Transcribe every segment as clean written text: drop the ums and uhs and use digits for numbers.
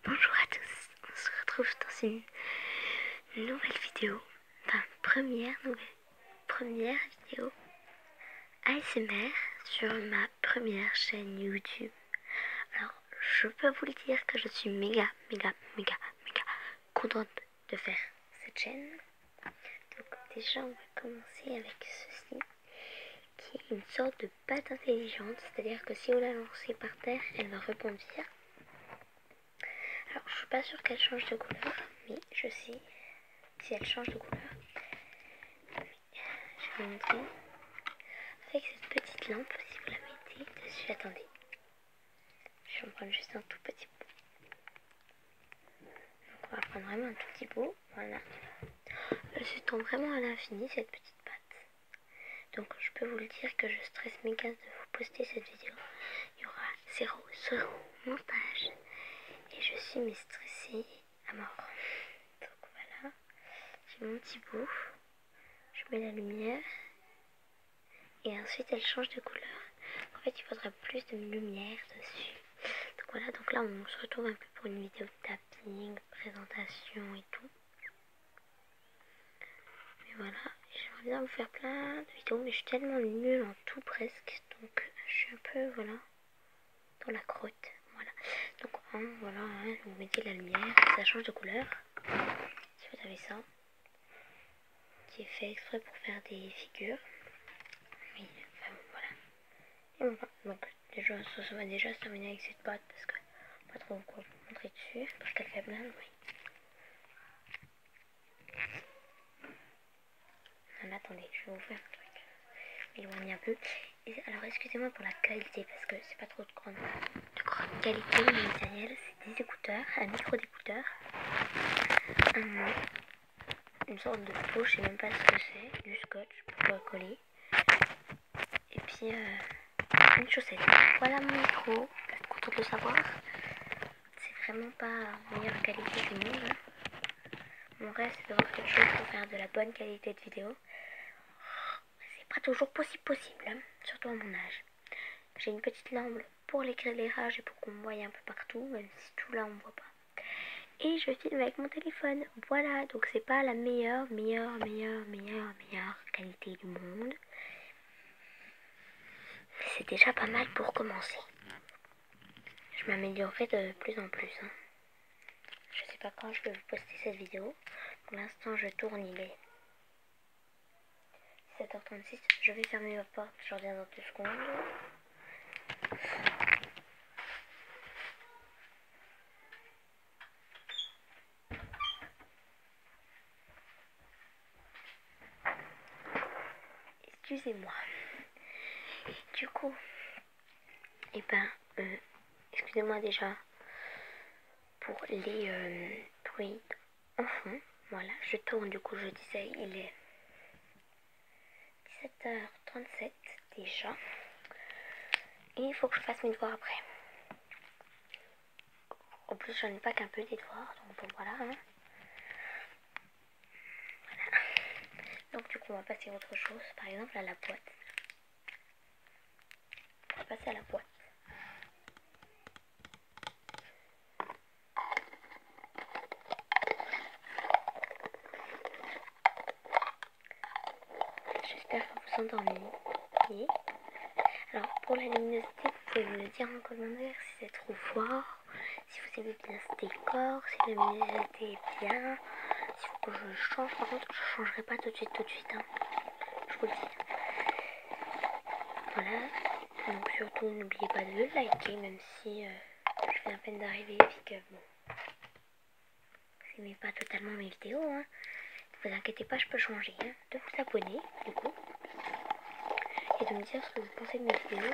Bonjour à tous, on se retrouve dans une nouvelle vidéo, enfin première vidéo ASMR sur ma première chaîne YouTube. Alors je peux vous le dire que je suis méga contente de faire cette chaîne. Donc déjà on va commencer avec ceci, qui est une sorte de pâte intelligente, c'est-à-dire que si on la lancez par terre, elle va rebondir. Alors je suis pas sûre qu'elle change de couleur, mais je sais si elle change de couleur. Je vais vous montrer. Avec cette petite lampe, si vous la mettez dessus, attendez. Je vais en prendre juste un tout petit bout. Donc on va prendre vraiment un tout petit bout, voilà. Elle s'étend vraiment à l'infini cette petite pâte. Donc je peux vous le dire que je stresse méga de vous poster cette vidéo. Il y aura zéro montage. Et je suis mais stressée à mort. Donc voilà, j'ai mon petit bout. Je mets la lumière. Et ensuite elle change de couleur. En fait il faudra plus de lumière dessus. Donc voilà, donc là on se retrouve un peu pour une vidéo de tapping, présentation et tout. Mais voilà, j'aimerais bien vous faire plein de vidéos, mais je suis tellement nulle en tout presque. Donc je suis un peu, voilà, dans la crotte. Voilà. Donc voilà, vous mettez la lumière, ça change de couleur. Si vous avez ça, qui est fait exprès pour faire des figures. Oui, enfin voilà. Et voilà, donc déjà ça va déjà se terminer avec cette pâte parce que pas trop quoi vous montrer dessus parce qu'elle fait plein de bruit. Non, attendez, je vais vous faire un truc. Éloignez un peu. Et alors excusez-moi pour la qualité parce que c'est pas trop de grande qualité le matériel. C'est des écouteurs, un micro d'écouteur, une sorte de peau, je sais même pas ce que c'est, du scotch pour coller. Et puis une chaussette. Voilà mon micro, vous êtes content de le savoir. C'est vraiment pas la meilleure qualité du monde. Mon rêve c'est d'avoir quelque chose pour faire de la bonne qualité de vidéo. C'est pas toujours possible, hein, surtout à mon âge. J'ai une petite lampe pour l'éclairage et pour qu'on me voie un peu partout, même si tout là on me voit pas. Et je filme avec mon téléphone. Voilà, donc c'est pas la meilleure qualité du monde. C'est déjà pas mal pour commencer. Je m'améliorerai de plus en plus. Hein. Je sais pas quand je vais vous poster cette vidéo. Pour l'instant, je tourne, il est 7h36. Je vais fermer ma porte, je reviens dans 2 secondes. Excusez-moi. Du coup, et excusez-moi déjà pour les bruits en fond. Voilà, je tourne, du coup, je disais, il est 17h37 déjà. Et il faut que je fasse mes devoirs après. En plus, j'en ai pas qu'un peu des devoirs, donc bon, voilà. Hein. Voilà. Donc du coup, on va passer à autre chose. Par exemple, à la boîte. On va passer à la boîte. J'espère que vous endormez. Alors, pour la luminosité, vous pouvez me le dire en commentaire si c'est trop fort, si vous aimez bien ce décor, si la luminosité est bien, s'il faut que je change. Par contre, je changerai pas tout de suite. Hein. Je vous le dis. Voilà. Donc surtout, n'oubliez pas de le liker, même si je viens à peine d'arriver et que bon, vous n'aimez pas totalement mes vidéos. Hein. Ne vous inquiétez pas, je peux changer. Hein. De vous abonner, du coup. Et de me dire ce que vous pensez de mes vidéos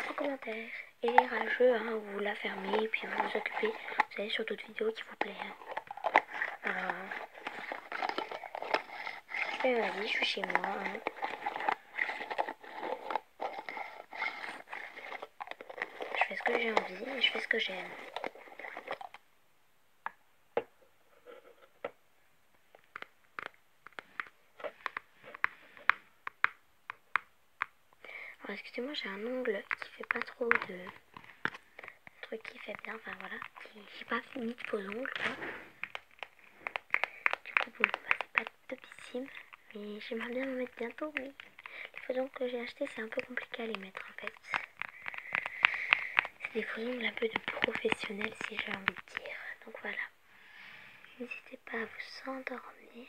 en commentaire. Et les rageux, hein, vous la fermez et puis vous vous occupez, vous savez, sur d'autres vidéos qui vous plaisent. Hein. Alors, je fais ma vie, je suis chez moi. Hein. Je fais ce que j'ai envie et je fais ce que j'aime. Alors excusez-moi, j'ai un ongle qui fait pas trop de truc qui fait bien, enfin voilà, j'ai pas fini de faux ongles quoi. Du coup bon, bah, c'est pas topissime, mais j'aimerais bien en mettre bientôt, mais les faux ongles que j'ai achetés c'est un peu compliqué à les mettre en fait. C'est des faux ongles un peu de professionnels si j'ai envie de dire, donc voilà. N'hésitez pas à vous endormir.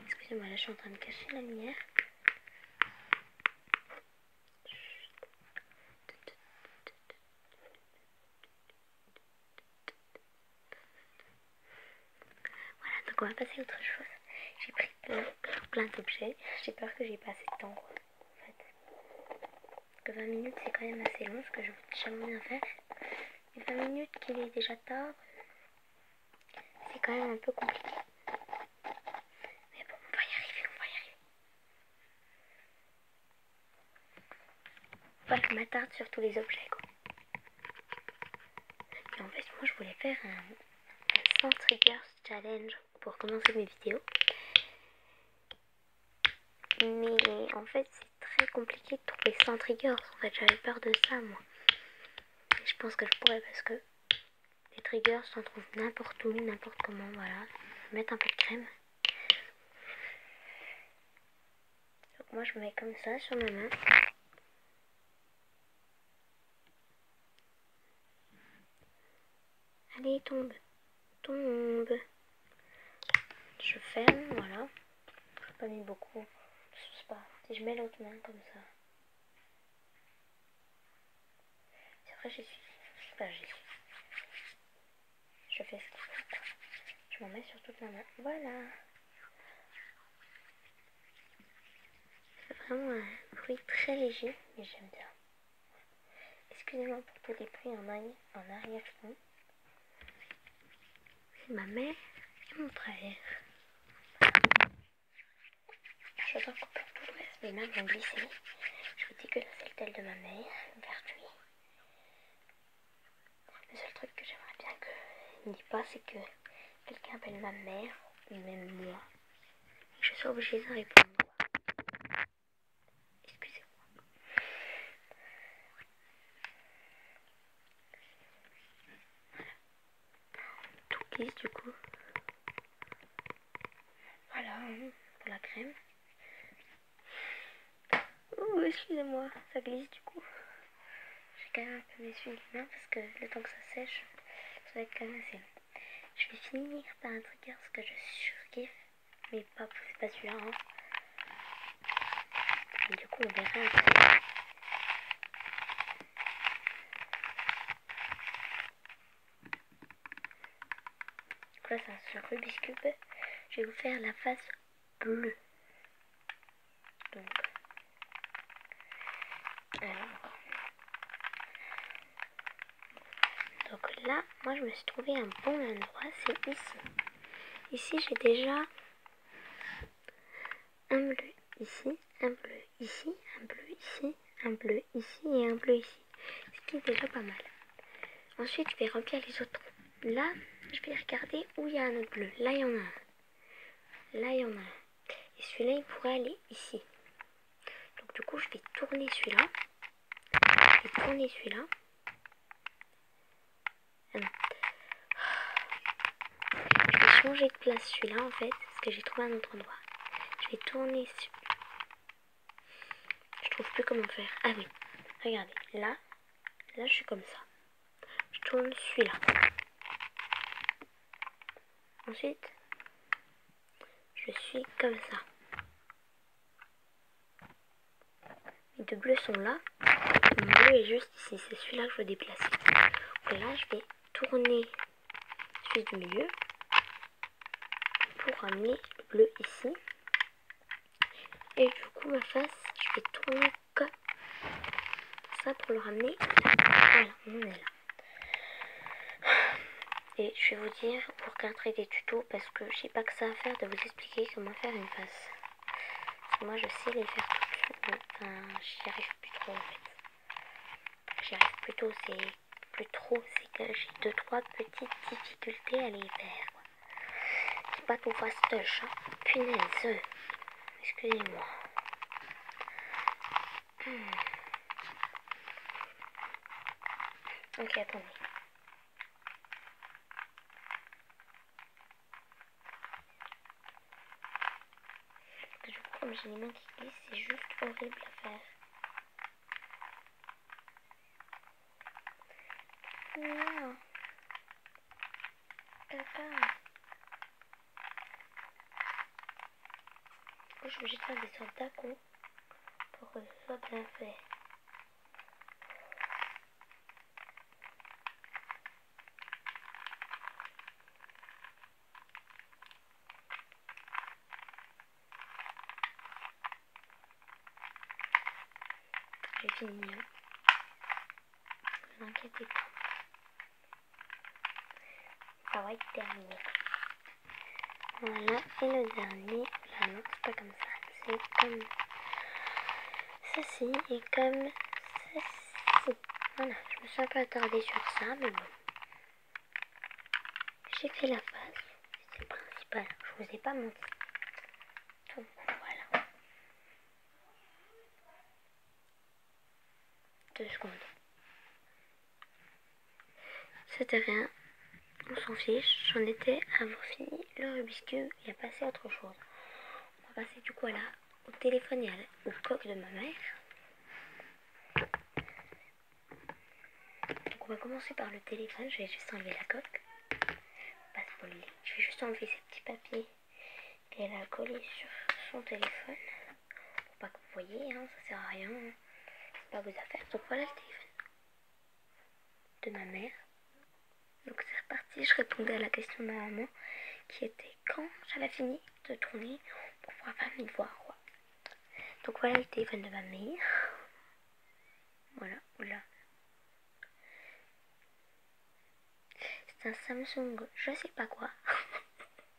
Excusez-moi, là je suis en train de cacher la lumière. Voilà, donc on va passer à autre chose. J'ai pris plein d'objets. J'ai peur que j'ai pas assez de temps quoi, en fait. Parce que 20 minutes c'est quand même assez long, ce que je veux jamais bien faire. Et 20 minutes qu'il est déjà tard, c'est quand même un peu compliqué. Mais bon, on va y arriver, on va y arriver. Voilà, je m'attarde sur tous les objets quoi. Et en fait, moi je voulais faire un 100 triggers challenge pour commencer mes vidéos. Mais en fait, c'est très compliqué de trouver 100 triggers. En fait, j'avais peur de ça moi. Et je pense que je pourrais parce que les triggers s'en trouvent n'importe où, n'importe comment, voilà. Mettre un peu de crème. Donc moi je me mets comme ça sur ma main. Allez, tombe. Tombe. Je ferme, voilà. Je n'ai pas mis beaucoup. Je sais pas. Si je mets l'autre main comme ça. C'est vrai, j'y suis. Enfin, j'y suis. Je fais ce qu'il faut. Je m'en mets sur toute la main. Voilà. C'est vraiment un bruit très léger, mais j'aime bien. Excusez-moi pour tous les bruits en arrière-fond. C'est ma mère et mon frère. Je vais pas couper tout le reste, mes mains vont glisser. Je vous dis que là c'est le tel de ma mère, vertueux. Le seul truc que j'aimerais bien qu'il ne dit pas, c'est que quelqu'un appelle ma mère, ou même moi, et que je sois obligée de répondre. Excusez-moi. Tout glisse du coup. Voilà, pour la crème. Oh, excusez-moi, ça glisse du coup. J'ai quand même un peu m'essuyer les mains parce que le temps que ça sèche, ça va être quand même assez long. Je vais finir par un trigger parce que je surkiffe, mais pas, c'est pas celui-là. Hein. Et du coup, on verra après. Donc là, c'est un Rubik's Cube. Je vais vous faire la face bleue. Donc là, moi je me suis trouvé un bon endroit, c'est ici. Ici j'ai déjà un bleu ici, un bleu ici, un bleu ici, un bleu ici et un bleu ici. Ce qui est déjà pas mal. Ensuite je vais remplir les autres trous. Là, je vais regarder où il y a un autre bleu. Là il y en a un. Là il y en a un. Et celui-là il pourrait aller ici. Donc du coup je vais tourner celui-là. Je vais tourner celui-là. Ah non. Je vais changer de place celui-là en fait, parce que j'ai trouvé un autre endroit. Je vais tourner celui-là. Je trouve plus comment faire. Ah oui, regardez, là je suis comme ça. Je tourne celui-là. Ensuite, je suis comme ça. Les deux bleus sont là. Mon bleu est juste ici. C'est celui-là que je veux déplacer. Donc là, je vais tourner celui du milieu pour ramener le bleu ici. Et du coup, ma face, je vais tourner comme ça pour le ramener. Voilà, on est là. Et je vais vous dire, vous regarderez des tutos parce que j'ai pas que ça à faire de vous expliquer comment faire une face. Parce que moi je sais les faire toutes. Enfin, j'y arrive plus trop en fait. J'y arrive plutôt, c'est plus trop, c'est que j'ai 2-3 petites difficultés à les faire. Quoi. pas tout fastoche. Punaise. Excusez-moi. Ok, attendez. Du coup, comme j'ai les mains qui glissent, c'est juste horrible à faire. Non. Caca. Je suis obligée de faire des sortes d'acos pour que ce soit bien fait. J'ai fini. Hein. Ne vous inquiétez pas. Ça va être terminé. Voilà, et le dernier, là non, c'est pas comme ça, c'est comme ceci et comme ceci. Voilà, je me suis un peu attardée sur ça, mais bon. J'ai fait la face, c'est le principal, je vous ai pas menti. Donc voilà. 2 secondes. C'était rien. On s'en fiche, j'en étais à avoir fini le Rubik's Cube et à passer à autre chose. On va passer du coup là, au téléphone et au coq de ma mère. Donc on va commencer par le téléphone, je vais juste enlever la coque. Pas spoiler, je vais juste enlever ces petits papiers qu'elle a collés sur son téléphone. Pour pas que vous voyez, hein, ça sert à rien, hein. C'est pas vos affaires. Donc voilà le téléphone de ma mère. Donc c'est reparti, je répondais à la question de ma maman qui était quand j'avais fini de tourner pour pouvoir faire mes devoirs quoi. Donc voilà le téléphone de ma mère. Voilà, oula. C'est un Samsung, je sais pas quoi.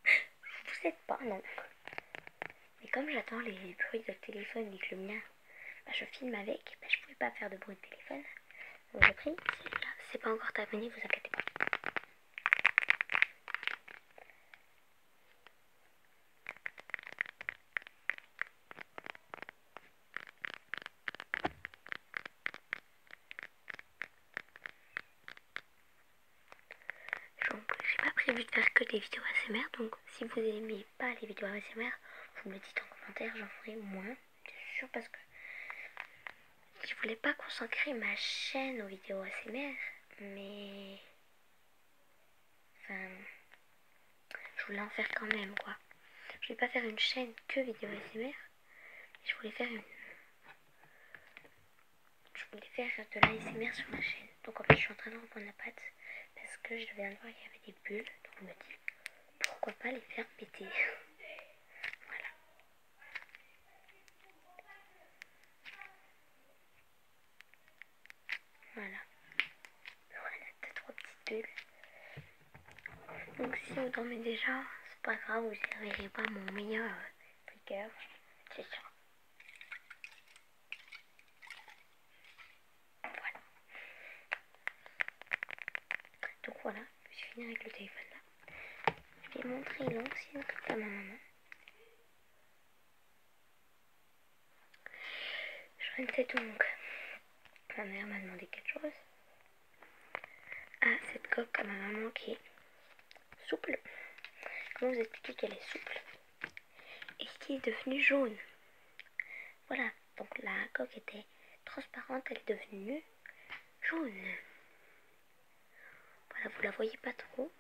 Vous sais pas, non. Mais comme j'attends les bruits de téléphone et que le mien, bah, je filme avec, bah, je pouvais pas faire de bruit de téléphone. Donc j'ai pris celui-là. C'est pas encore terminé, vous inquiétez pas. Donc j'ai pas prévu de faire que des vidéos ASMR, donc si vous aimez pas les vidéos ASMR, vous me le dites en commentaire, j'en ferai moins, c'est sûr, parce que je voulais pas consacrer ma chaîne aux vidéos ASMR, mais enfin, je voulais en faire quand même quoi. Je vais pas faire une chaîne que vidéos ASMR, je voulais faire de l'ASMR sur ma chaîne. Donc en fait je suis en train de reprendre la pâte parce que je viens de voir qu'il y avait des bulles, donc je me dis pourquoi pas les faire péter. Voilà. Voilà. Voilà, 2-3 petites bulles. Donc si vous dormez déjà, c'est pas grave, vous ne verrez pas mon meilleur trigger, c'est sûr. Voilà. Donc voilà, je vais finir avec le téléphone là. Je vais montrer l'ancienne coque à ma maman. Je rentais donc. Ma mère m'a demandé quelque chose. Ah, cette coque à ma maman qui est souple. Comment vous expliquer qu'elle est souple et qui est devenue jaune. Voilà, donc la coque était transparente, elle est devenue jaune. Voilà, vous la voyez pas trop.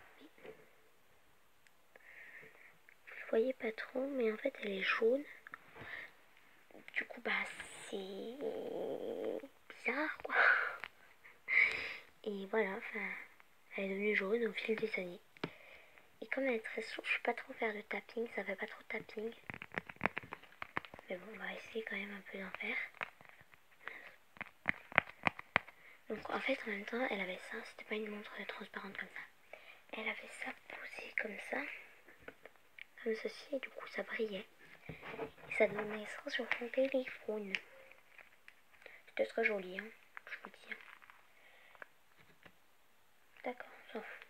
Vous la voyez pas trop, mais en fait elle est jaune. Du coup, bah c'est bizarre quoi. Et voilà, enfin, elle est devenue jaune au fil des années. Et comme elle est très souple, je ne peux pas trop faire de tapping, ça fait pas trop tapping. Mais bon, on va essayer quand même un peu d'en faire. Donc en fait, en même temps, elle avait ça, c'était pas une montre transparente comme ça. Elle avait ça posé comme ça, comme ceci, et du coup ça brillait. Et ça donnait ça sur son téléphone. C'était très joli, hein, je vous dis. D'accord, on s'en fout.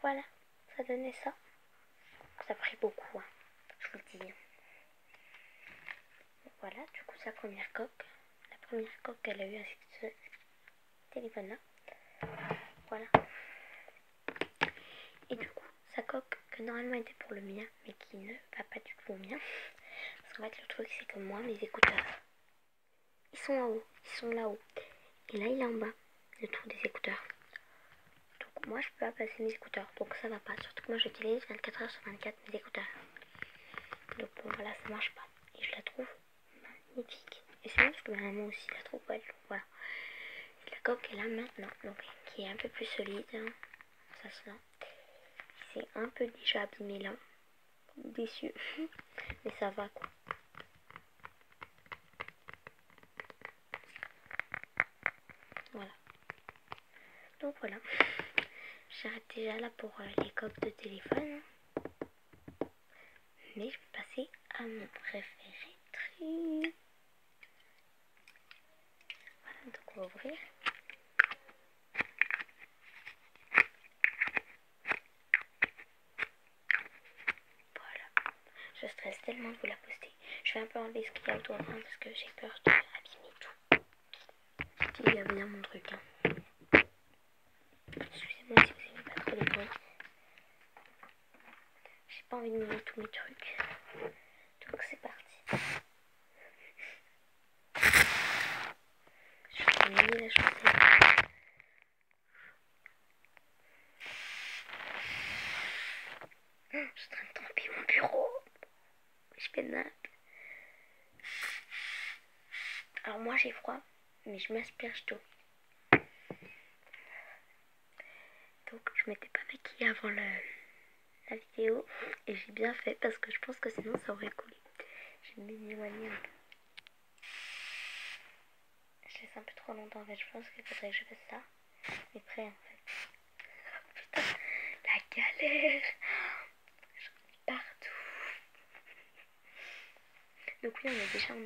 Voilà, ça donnait ça. ça a pris beaucoup, hein, je vous le dis. Voilà, du coup sa première coque. La première coque qu'elle a eue avec ce téléphone là. Voilà. Et du coup, sa coque que normalement était pour le mien, mais qui ne va pas du tout au mien. Parce qu'en fait le truc c'est que moi, mes écouteurs, ils sont en haut, ils sont là-haut. Et là il est en bas, le trou des écouteurs. Donc moi je peux pas passer mes écouteurs, donc ça va pas. Surtout que moi j'utilise 24 heures sur 24 mes écouteurs. Donc bon voilà, ça marche pas. Et je la trouve magnifique. Et c'est parce que ma maman aussi la trouve belle. Donc voilà. Et la coque est là maintenant, donc qui est un peu plus solide. Hein. Ça se sent. C'est un peu déjà abîmé là. Déçu. Mais ça va quoi. Voilà. Donc voilà. J'arrête déjà là pour les coques de téléphone. Mais je vais passer à mon préféré truc. Voilà, donc on va ouvrir. Voilà. Je stresse tellement de vous la poster. Je vais un peu enlever ce qu'il y a autour de moi parce que j'ai peur de abîmer tout. Il y a bien mon truc. Hein. Excusez-moi si vous n'aimez pas trop les bruits. J'ai pas envie de mouiller tous mes trucs. Donc c'est parti. Je vais mouiller la chaussette. Je suis en train de tremper mon bureau. Je fais mal. Alors moi j'ai froid, mais je m'asperge tout. Donc je m'étais pas maquillée avant la vidéo. Et j'ai bien fait parce que je pense que sinon ça aurait coulé. Je vais m'éloigner un peu. Je laisse un peu trop longtemps en fait. Je pense qu'il faudrait que je fasse ça. Mais prêt en fait. Putain, la galère. J'en ai partout. Donc oui, on est déjà en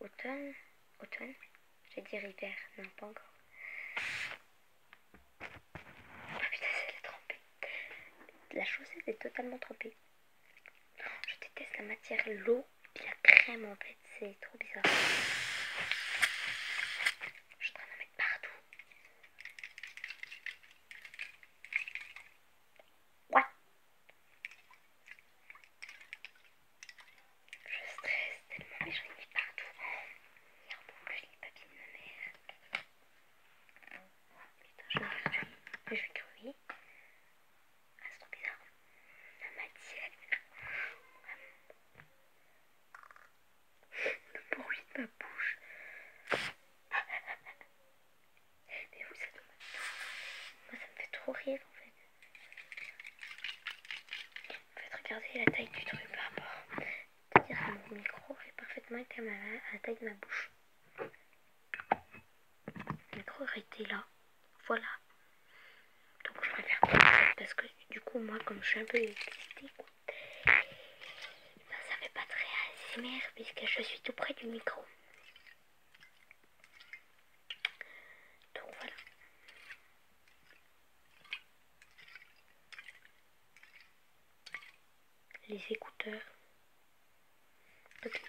automne. Automne. Je vais dire hiver. Non, pas encore. Oh putain, elle est trempée. La chaussette est totalement trempée. Je déteste la matière, l'eau et la crème en fait. C'est trop bizarre. Je suis en train d'en mettre partout. Ouais. Je stresse tellement, mais j'en ai mis partout. Merde, en plus les papiers de ma mère. Putain, je vais me faire tuer. Mais je vais crever. Ah, c'est trop bizarre. La matière. Le bruit de ma bouche. Mais vous, ça doit... Moi, ça me fait trop rire en fait. En fait, regardez la taille du truc par rapport. C'est-à-dire que mon micro fait parfaitement à la taille de ma bouche. Le micro aurait été là. Voilà. Donc je préfère pas en fait, parce que du coup, moi, comme je suis un peu excitée, quoi, ça fait pas très ASMR puisque je suis tout près du micro. Donc voilà. Les écouteurs. Donc,